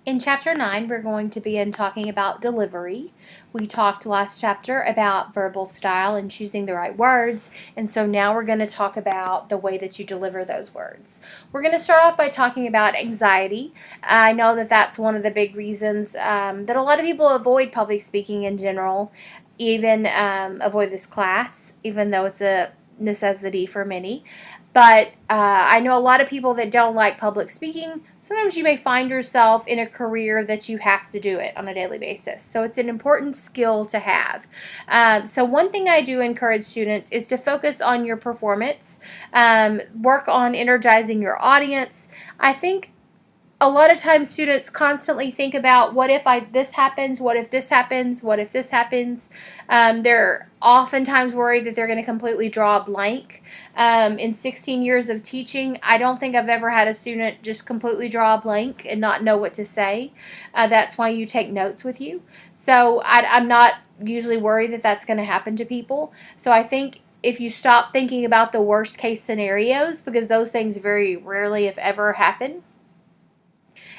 In Chapter 9, we're going to begin talking about delivery. We talked last chapter about verbal style and choosing the right words, and so now we're going to talk about the way that you deliver those words. We're going to start off by talking about anxiety. I know that that's one of the big reasons that a lot of people avoid public speaking in general, even avoid this class, even though it's a necessity for many. But I know a lot of people that don't like public speaking. Sometimes you may find yourself in a career that you have to do it on a daily basis. So it's an important skill to have. So one thing I do encourage students is to focus on your performance, work on energizing your audience. I think a lot of times students constantly think about what if this happens, what if this happens, what if this happens. They're oftentimes worried that they're going to completely draw a blank. In 16 years of teaching, I don't think I've ever had a student just completely draw a blank and not know what to say. That's why you take notes with you. So I'm not usually worried that that's going to happen to people. So I think if you stop thinking about the worst case scenarios, because those things very rarely, if ever, happen,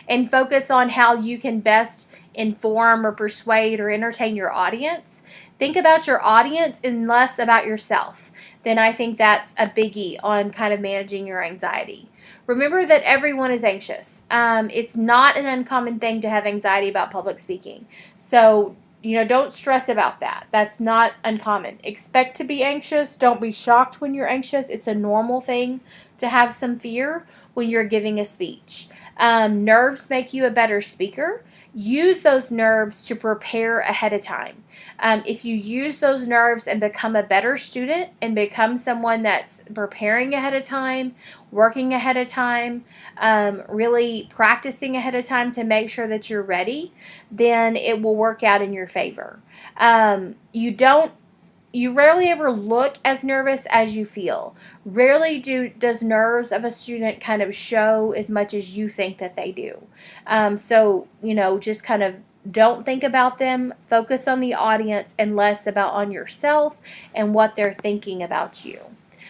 and focus on how you can best inform or persuade or entertain your audience. Think about your audience and less about yourself. Then I think that's a biggie on kind of managing your anxiety. Remember that everyone is anxious. It's not an uncommon thing to have anxiety about public speaking. So, don't stress about that. That's not uncommon. Expect to be anxious. Don't be shocked when you're anxious. It's a normal thing to have some fear when you're giving a speech. Nerves make you a better speaker. Use those nerves to prepare ahead of time. If you use those nerves and become a better student and become someone that's preparing ahead of time, working ahead of time, really practicing ahead of time to make sure that you're ready, then it will work out in your favor. You rarely ever look as nervous as you feel. Rarely does nerves of a student kind of show as much as you think that they do. So, just kind of don't think about them. Focus on the audience and less on yourself and what they're thinking about you.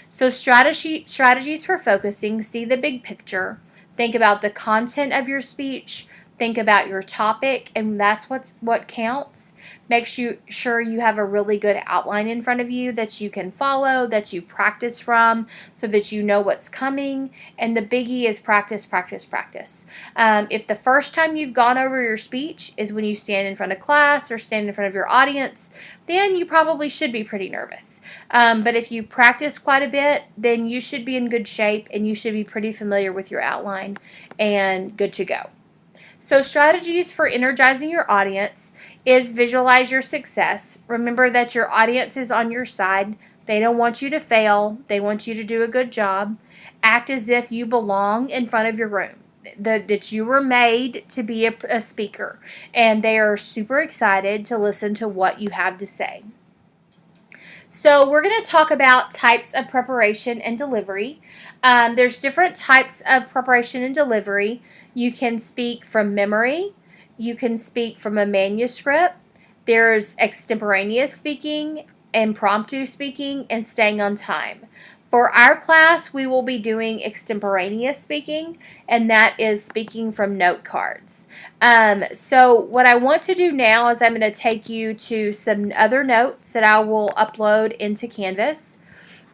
So strategies for focusing: see the big picture. Think about the content of your speech. Think about your topic, and that's what counts. Make sure you have a really good outline in front of you that you can follow, that you practice from, so that you know what's coming. And the biggie is practice, practice, practice. If the first time you've gone over your speech is when you stand in front of class or stand in front of your audience, then you probably should be pretty nervous. But if you practice quite a bit, then you should be in good shape and you should be pretty familiar with your outline and good to go. So strategies for energizing your audience is visualize your success. Remember that your audience is on your side. They don't want you to fail. They want you to do a good job. Act as if you belong in front of your room, that you were made to be a speaker, and they are super excited to listen to what you have to say. So we're going to talk about types of preparation and deliveray. There's different types of preparation and delivery. You can speak from memory. You can speak from a manuscript. There's extemporaneous speaking, impromptu speaking, and staying on time. For our class, we will be doing extemporaneous speaking, and that is speaking from note cards. So what I want to do now is I'm going to take you to some other notes that I will upload into Canvas.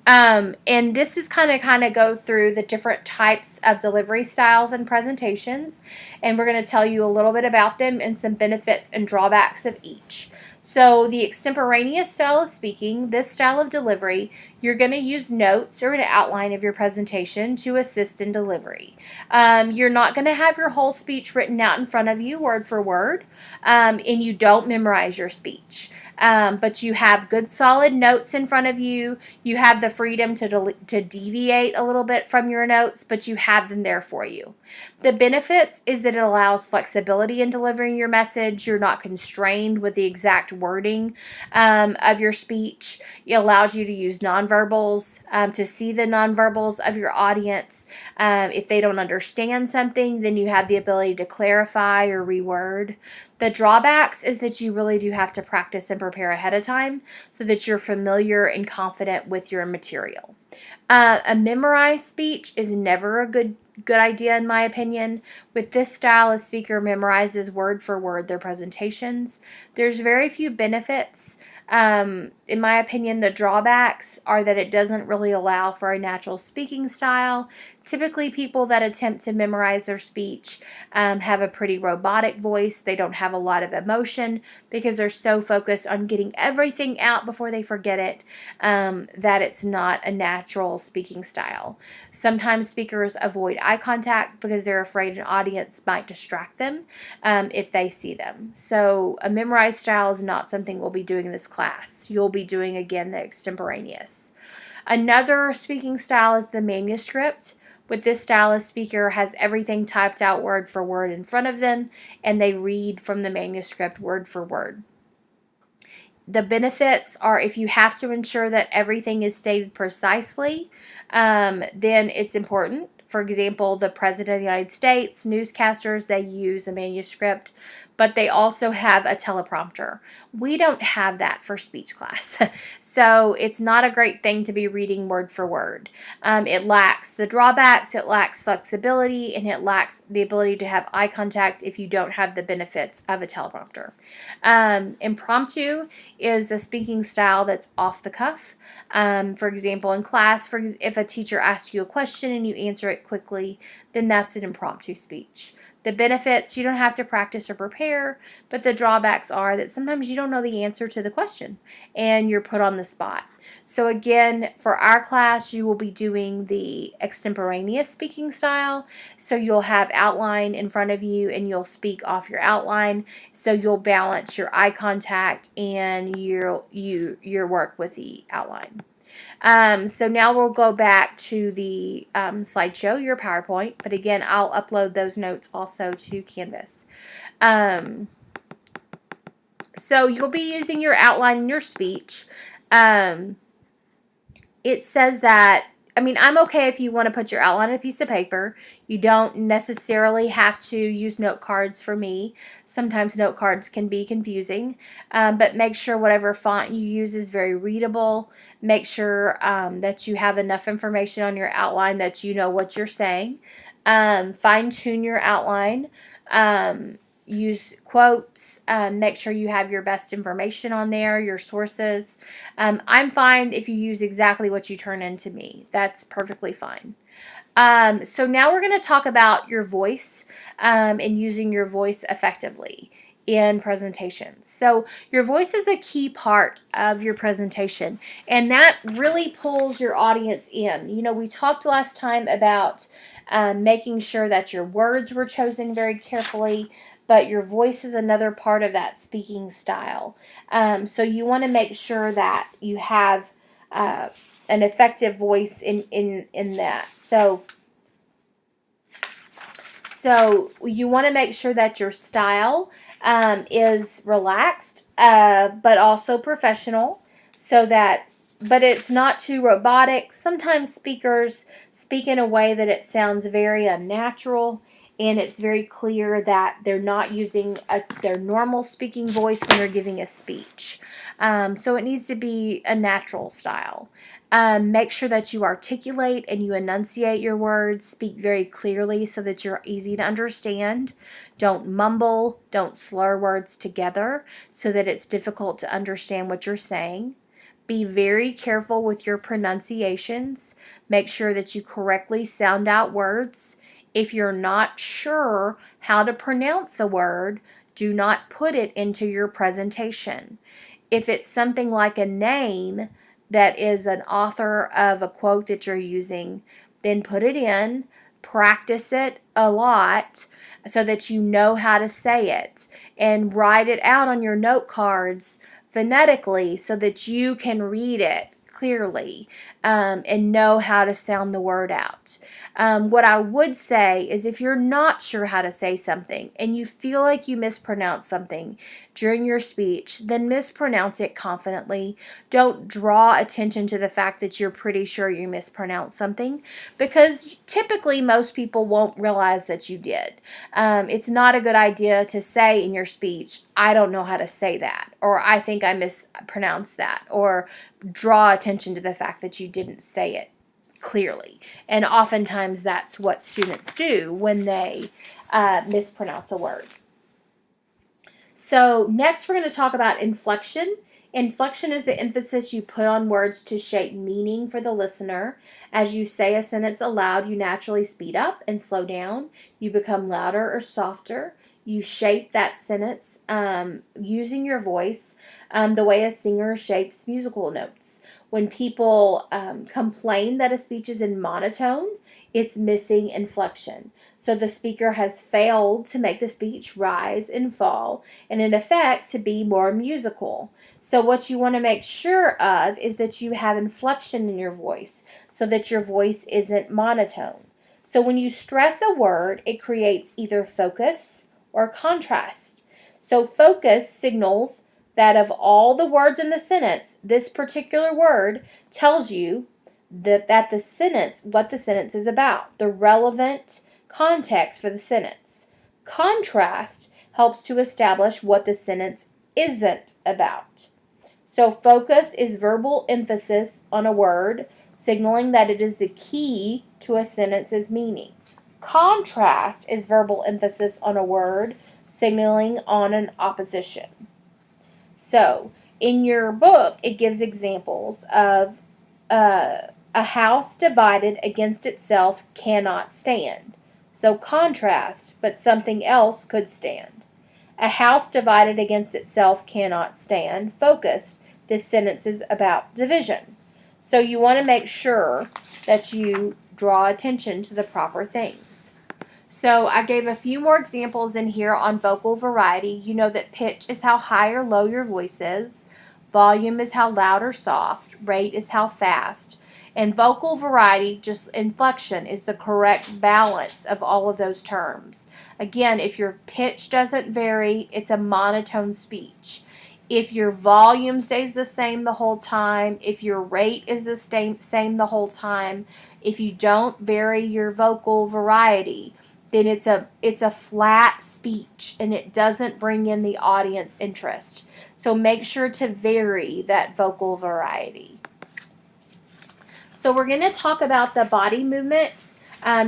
And this is kind of go through the different types of delivery styles and presentations, and we're going to tell you a little bit about them and some benefits and drawbacks of each. So the extemporaneous style of speaking, this style of delivery, you're going to use notes or an outline of your presentation to assist in delivery. You're not going to have your whole speech written out in front of you word for word, and you don't memorize your speech. But you have good solid notes in front of you. You have the freedom to deviate a little bit from your notes, but you have them there for you. The benefits is that it allows flexibility in delivering your message. You're not constrained with the exact wording of your speech. It allows you to use nonverbals, to see the nonverbals of your audience. If they don't understand something, then you have the ability to clarify or reword. The drawbacks is that you really do have to practice and prepare ahead of time so that you're familiar and confident with your material. A memorized speech is never a good idea in my opinion. With this style, a speaker memorizes word for word their presentations. There's very few benefits. In my opinion, the drawbacks are that it doesn't really allow for a natural speaking style. Typically, people that attempt to memorize their speech have a pretty robotic voice. They don't have a lot of emotion because they're so focused on getting everything out before they forget it that it's not a natural speaking style. Sometimes speakers avoid eye contact because they're afraid an audience might distract them if they see them. So a memorized style is not something we'll be doing in this class. You'll be doing, again, the extemporaneous. Another speaking style is the manuscript. With this style, a speaker has everything typed out word for word in front of them, and they read from the manuscript word for word. The benefits are if you have to ensure that everything is stated precisely, then it's important. For example, the President of the United States, newscasters, they use a manuscript, but they also have a teleprompter. We don't have that for speech class. So it's not a great thing to be reading word for word. It lacks the drawbacks, it lacks flexibility, and it lacks the ability to have eye contact if you don't have the benefits of a teleprompter. Impromptu is a speaking style that's off the cuff. For example, in class, if a teacher asks you a question and you answer it quickly, then that's an impromptu speech. The benefits, you don't have to practice or prepare, but the drawbacks are that sometimes you don't know the answer to the question and you're put on the spot. So again, for our class, you will be doing the extemporaneous speaking style. So you'll have outline in front of you and you'll speak off your outline. So you'll balance your eye contact and your work with the outline. So now we'll go back to the slideshow, your PowerPoint, but again, I'll upload those notes also to Canvas. So you'll be using your outline in your speech. It says that, I'm okay if you want to put your outline on a piece of paper. You don't necessarily have to use note cards for me. Sometimes note cards can be confusing, but make sure whatever font you use is very readable. Make sure that you have enough information on your outline that you know what you're saying. Fine-tune your outline. Use quotes, make sure you have your best information on there, your sources. I'm fine if you use exactly what you turn into me. That's perfectly fine. So now we're going to talk about your voice and using your voice effectively in presentations. So your voice is a key part of your presentation, and that really pulls your audience in. We talked last time about making sure that your words were chosen very carefully, but your voice is another part of that speaking style. So you want to make sure that you have an effective voice in that. So you want to make sure that your style is relaxed, but also professional, but it's not too robotic. Sometimes speakers speak in a way that it sounds very unnatural, and it's very clear that they're not using their normal speaking voice when they're giving a speech. So it needs to be a natural style. Make sure that you articulate and you enunciate your words. Speak very clearly so that you're easy to understand. Don't mumble. Don't slur words together so that it's difficult to understand what you're saying. Be very careful with your pronunciations. Make sure that you correctly sound out words. If you're not sure how to pronounce a word, do not put it into your presentation. If it's something like a name that is an author of a quote that you're using, then put it in, practice it a lot so that you know how to say it, and write it out on your note cards phonetically so that you can read it clearly and know how to sound the word out. What I would say is if you're not sure how to say something and you feel like you mispronounce something during your speech, then mispronounce it confidently. Don't draw attention to the fact that you're pretty sure you mispronounced something, because typically most people won't realize that you did. It's not a good idea to say in your speech, I don't know how to say that, or I think I mispronounced that, or draw attention to the fact that you didn't say it clearly. And oftentimes that's what students do when they mispronounce a word. So next we're going to talk about inflection. Inflection is the emphasis you put on words to shape meaning for the listener. As you say a sentence aloud, you naturally speed up and slow down. You become louder or softer. You shape that sentence using your voice the way a singer shapes musical notes. When people complain that a speech is in monotone, it's missing inflection. So the speaker has failed to make the speech rise and fall, and in effect, to be more musical. So what you want to make sure of is that you have inflection in your voice so that your voice isn't monotone. So when you stress a word, it creates either focus or contrast. So focus signals that of all the words in the sentence, this particular word tells you that the sentence, what the sentence is about, the relevant context for the sentence. Contrast helps to establish what the sentence isn't about. So focus is verbal emphasis on a word, signaling that it is the key to a sentence's meaning. Contrast is verbal emphasis on a word, signaling on an opposition. So in your book, it gives examples of a house divided against itself cannot stand. So contrast, but something else could stand. A house divided against itself cannot stand. Focus, this sentence is about division. So you want to make sure that you draw attention to the proper things. So I gave a few more examples in here on vocal variety. You know that pitch is how high or low your voice is. Volume is how loud or soft. Rate is how fast. And vocal variety, just inflection, is the correct balance of all of those terms. Again, if your pitch doesn't vary, it's a monotone speech. If your volume stays the same the whole time, if your rate is the same the whole time, if you don't vary your vocal variety, then it's a flat speech and it doesn't bring in the audience interest. So make sure to vary that vocal variety. So we're going to talk about the body movement,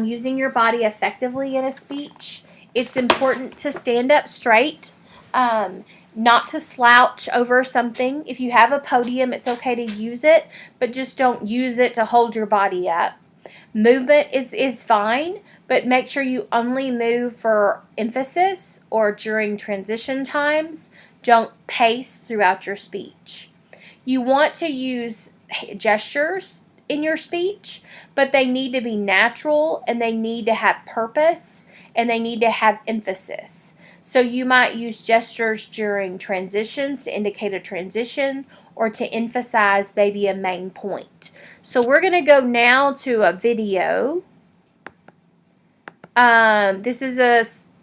using your body effectively in a speech. It's important to stand up straight, not to slouch over something. If you have a podium, it's okay to use it, but just don't use it to hold your body up. Movement is fine, but make sure you only move for emphasis or during transition times. Don't pace throughout your speech. You want to use gestures in your speech, but they need to be natural and they need to have purpose and they need to have emphasis. So you might use gestures during transitions to indicate a transition or to emphasize maybe a main point. So we're going to go now to a video. This is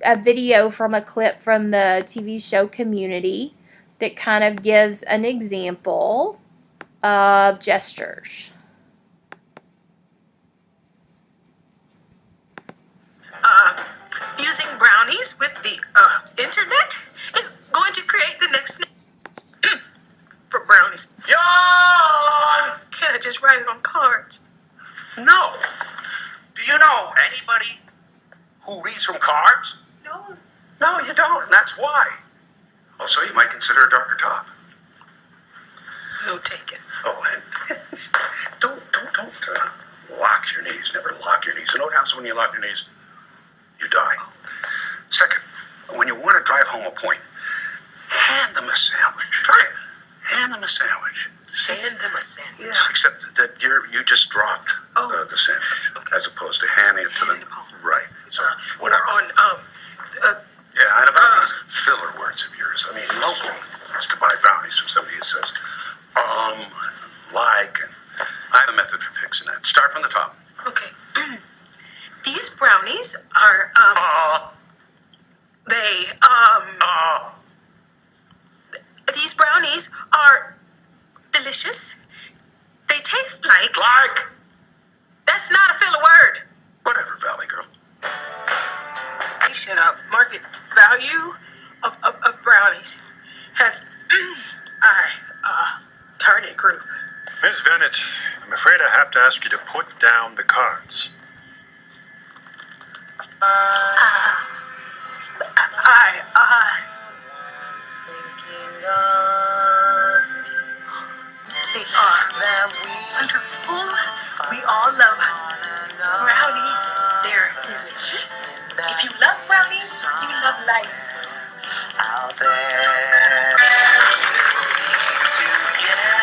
a video from a clip from the TV show Community that kind of gives an example of gestures. Using brownies with the internet is going to create the next for brownies. Yawn! Can't I just write it on cards? No. Do you know anybody who reads from cards? No. No, you don't, and that's why. Also, you might consider a darker top. No taken. Oh, and don't lock your knees. Never lock your knees. You know what happens when you lock your knees? You die. Second, when you want to drive home a point, hand them a sandwich. Try it. Hand them a sandwich. Hand them a sandwich. Yeah. Except that you just dropped the sandwich, Okay. as opposed to handing it to them. Right. So We're whatever. on Yeah, and about these filler words of yours. I mean, nobody wants to buy brownies from somebody who says, like, and I have a method for fixing that. Start from the top. okay. These brownies are these brownies are delicious. They taste like. That's not a filler word. Whatever, Valley Girl. Market value of brownies has our target group. Ms. Bennett, I'm afraid I have to ask ask you to put down the cards. They are wonderful. We all love brownies. They're delicious. If you love brownies, you love life. Out there, together,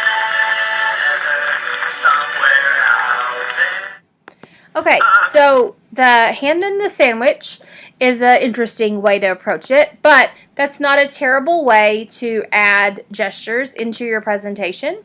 somewhere out there. Okay, so the hand in the sandwich is an interesting way to approach it, but that's not a terrible way to add gestures into your presentation.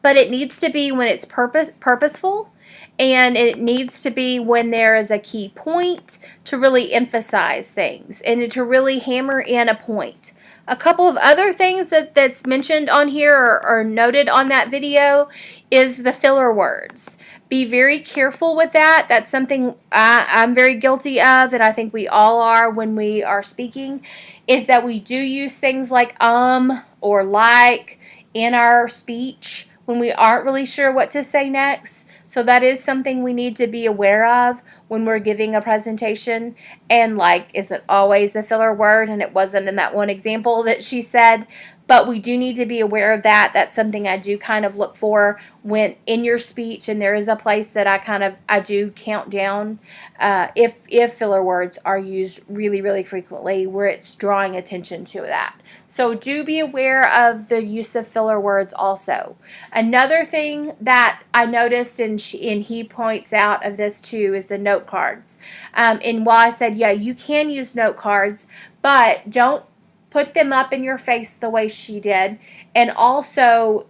But it needs to be when it's purposeful, and it needs to be when there is a key point to really emphasize things and to really hammer in a point. A couple of other things that's mentioned on here or noted on that video is the filler words. Be very careful with that. That's something I'm very guilty of, and I think we all are when we are speaking, is that we do use things like or like in our speech when we aren't really sure what to say next. So that is something we need to be aware of when we're giving a presentation. And like isn't always a filler word, and it wasn't in that one example that she said, but we do need to be aware of that. That's something I do kind of look for when in your speech, and there is a place that I do count down if filler words are used really, really frequently where it's drawing attention to that. So do be aware of the use of filler words also. Another thing that I noticed, and he points out of this too, is the note cards. And while I said, yeah, you can use note cards, but don't put them up in your face the way she did. And also,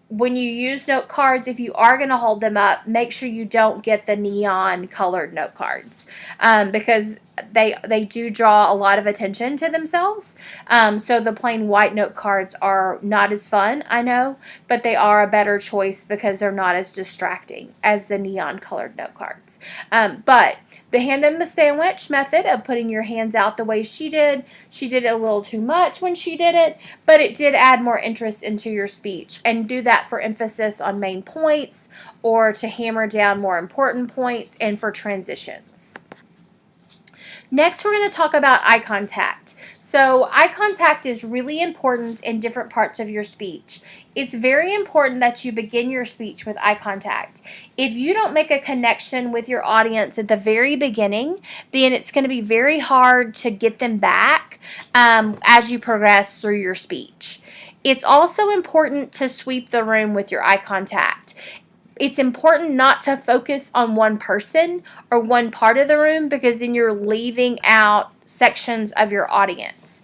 when you use note cards, if you are going to hold them up, make sure you don't get the neon colored note cards because they do draw a lot of attention to themselves. So the plain white note cards are not as fun, I know, but they are a better choice because they're not as distracting as the neon colored note cards. But the hand in the sandwich method of putting your hands out the way she did it a little too much when she did it, but it did add more interest into your speech. And do that for emphasis on main points or to hammer down more important points and for transitions. Next, we're going to talk about eye contact. So eye contact is really important in different parts of your speech. It's very important that you begin your speech with eye contact. If you don't make a connection with your audience at the very beginning, then it's going to be very hard to get them back as you progress through your speech. It's also important to sweep the room with your eye contact. It's important not to focus on one person or one part of the room because then you're leaving out sections of your audience.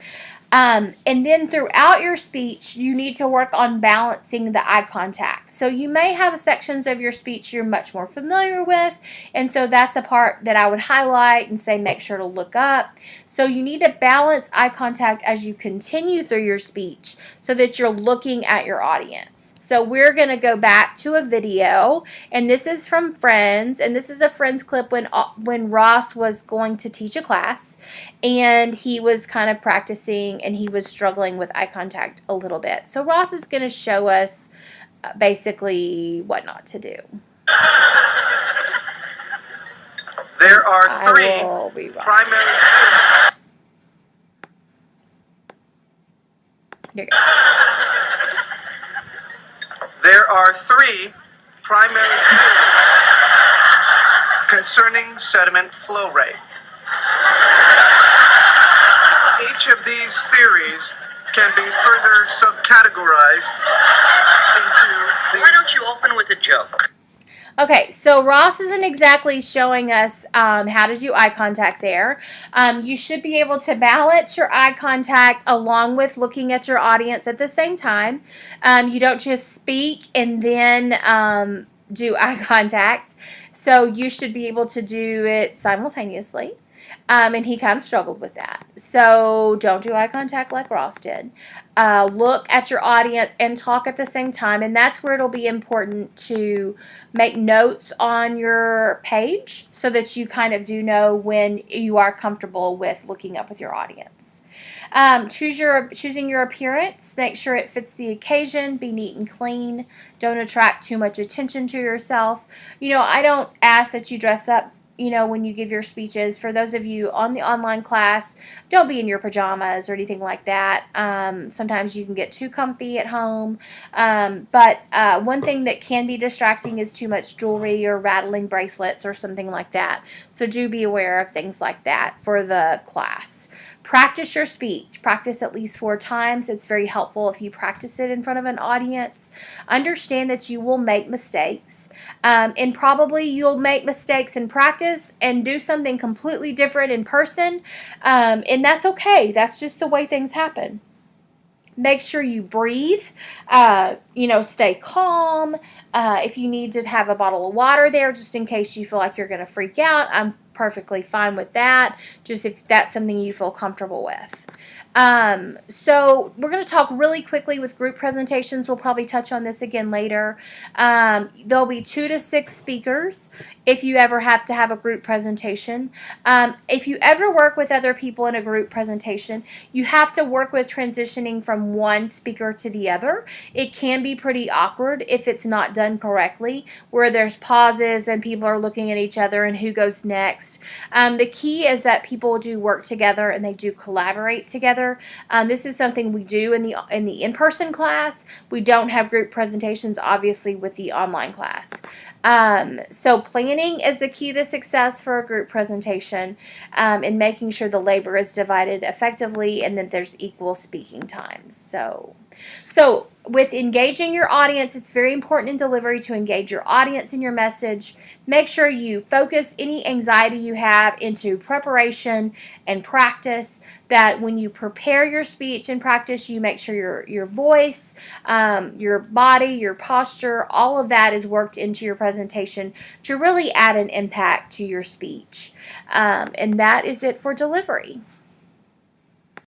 And then throughout your speech, you need to work on balancing the eye contact. So you may have sections of your speech you're much more familiar with, and so that's a part that I would highlight and say make sure to look up. So you need to balance eye contact as you continue through your speech so that you're looking at your audience. So we're going to go back to a video, and this is from Friends, and this is a Friends clip when Ross was going to teach a class, and he was kind of practicing and he was struggling with eye contact a little bit. So Ross is going to show us basically what not to do. There are three primary theories. There you go. There are three primary theories concerning sediment flow rate. Each of these theories can be further subcategorized into these. Why don't you open with a joke? Okay, so Ross isn't exactly showing us how to do eye contact there. You should be able to balance your eye contact along with looking at your audience at the same time. You don't just speak and then do eye contact. So you should be able to do it simultaneously. And he kind of struggled with that. So don't do eye contact like Ross did. Look at your audience and talk at the same time. And that's where it'll be important to make notes on your page so that you kind of do know when you are comfortable with looking up with your audience. Choosing your appearance. Make sure it fits the occasion. Be neat and clean. Don't attract too much attention to yourself. I don't ask that you dress up when you give your speeches. For those of you on the online class, don't be in your pajamas or anything like that. Sometimes you can get too comfy at home. But one thing that can be distracting is too much jewelry or rattling bracelets or something like that. So do be aware of things like that for the class. Practice your speech. Practice at least 4 times. It's very helpful if you practice it in front of an audience. Understand that you will make mistakes. And probably you'll make mistakes in practice and do something completely different in person. And that's okay. That's just the way things happen. Make sure you breathe, stay calm. If you need to have a bottle of water there, just in case you feel like you're going to freak out, I'm perfectly fine with that, just if that's something you feel comfortable with. So we're going to talk really quickly with group presentations. We'll probably touch on this again later. There'll be 2 to 6 speakers if you ever have to have a group presentation. If you ever work with other people in a group presentation, you have to work with transitioning from one speaker to the other. It can be pretty awkward if it's not done correctly, where there's pauses and people are looking at each other and who goes next. The key is that people do work together and they do collaborate together. This is something we do in the in-person class. We don't have group presentations, obviously, with the online class. So planning is the key to success for a group presentation, and making sure the labor is divided effectively and that there's equal speaking times. So with engaging your audience, it's very important in delivery to engage your audience in your message. Make sure you focus any anxiety you have into preparation and practice, that when you prepare your speech and practice, you make sure your voice, your body, your posture, all of that is worked into your presentation to really add an impact to your speech. And that is it for delivery.